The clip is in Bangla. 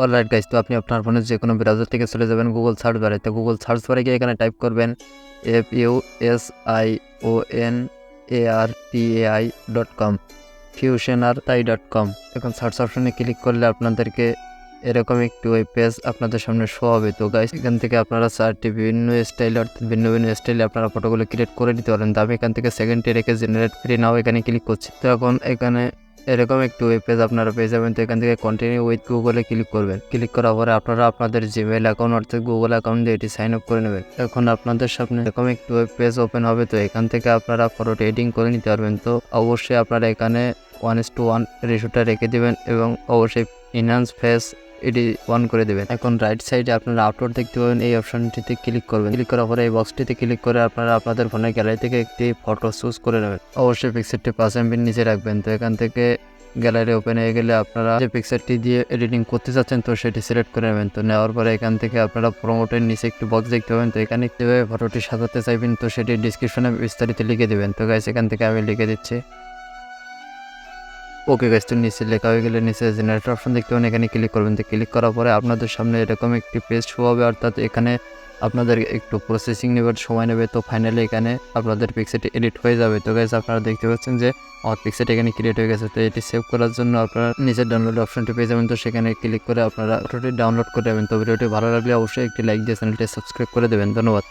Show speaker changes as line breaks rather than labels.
অলরাইট গাইস, তো আপনি আপনার ফোনের যে কোনো ব্রাউজার থেকে চলে যাবেন গুগল সার্চ বারে। তো গুগল সার্চ বারে গিয়ে এখানে টাইপ করবেন fusionartai.com, fusionartai.com। এখন সার্চ অপশনে ক্লিক করলে আপনাদেরকে এরকম একটি ওয়েব পেজ আপনাদের সামনে শো হবে। তো গাইস, এখান থেকে আপনারা চারটি বিভিন্ন স্টাইল অর্থাৎ ভিন্ন ভিন্ন স্টাইলে আপনারা ফটোগুলো ক্রিয়েট করে নিতে পারেন। তো আমি এখান থেকে সেকেন্ডে রেখে জেনারেট ফ্রি নাও এখানে ক্লিক করছি। তো এখন এখানে এরকম একটি ওয়েব পেজ আপনারা পেয়ে যাবেন। তো এখান থেকে কন্টিনিউ উইথ গুগলে ক্লিক করবেন। ক্লিক করার পরে আপনারা আপনাদের জিমেইল অ্যাকাউন্ট অর্থাৎ গুগল অ্যাকাউন্ট দিয়ে এটি সাইন আপ করে নেবেন। এখন আপনাদের সামনে এরকম একটি ওয়েব পেজ ওপেন হবে। তো এখান থেকে আপনারা ফটোটি এডিটিং করে নিতে পারবেন। তো অবশ্যই আপনারা এখানে 1:1 রেশিওটা রেখে দিবেন এবং অবশ্যই ইনহ্যান্স ফেস এটি অন করে দেবেন। এখন রাইট সাইডে আপনারা আপলোড দেখতে পাবেন, এই অপশনটিতে ক্লিক করবেন। ক্লিক করার পরে এই বক্সটিতে ক্লিক করে আপনারা আপনাদের ফোনের গ্যালারি থেকে একটি ফটো চুজ করে নেবেন। অবশ্যই পিকচারটি 5 MB নিচে রাখবেন। তো এখান থেকে গ্যালারি ওপেন হয়ে গেলে আপনারা যে পিকচারটি দিয়ে এডিটিং করতে চাচ্ছেন তো সেটি সিলেক্ট করে নেবেন। তো নেওয়ার পরে এখান থেকে আপনারা প্রমোটের নিচে একটি বক্স দেখতে পাবেন। তো এখানে কিভাবে ফটোটি সাজাতে চাইবেন তো সেটি ডিসক্রিপশনে বিস্তারিত লিখে দেবেন। তো গাইস, এখান থেকে আমি লিখে দিচ্ছি। ওকে গাইস, তো নিচে লেখা হয়ে গেলে নিচে জেনারেটর অপশন দেখতে পাবেন, এখানে ক্লিক করবেন। তো ক্লিক করার পরে আপনাদের সামনে এরকম একটি পেজ শো হবে, অর্থাৎ এখানে আপনাদের একটু প্রসেসিং নেবার সময় নেবে। তো ফাইনালি এখানে আপনাদের পিকচারটি এডিট হয়ে যাবে। তো গাইস, আপনারা দেখতে পাচ্ছেন যে আমার পিকচারটি এখানে ক্রিয়েট হয়ে গেছে। তো এটি সেভ করার জন্য আপনারা নিচের ডাউনলোড অপশনটি পেয়ে যাবেন। তো সেখানে ক্লিক করে আপনারা ফটোটি ডাউনলোড করে নেবেন। তো ভিডিওটি ভালো লাগলে অবশ্যই একটি লাইক দিয়ে চ্যানেলটি সাবস্ক্রাইব করে দেবেন। ধন্যবাদ।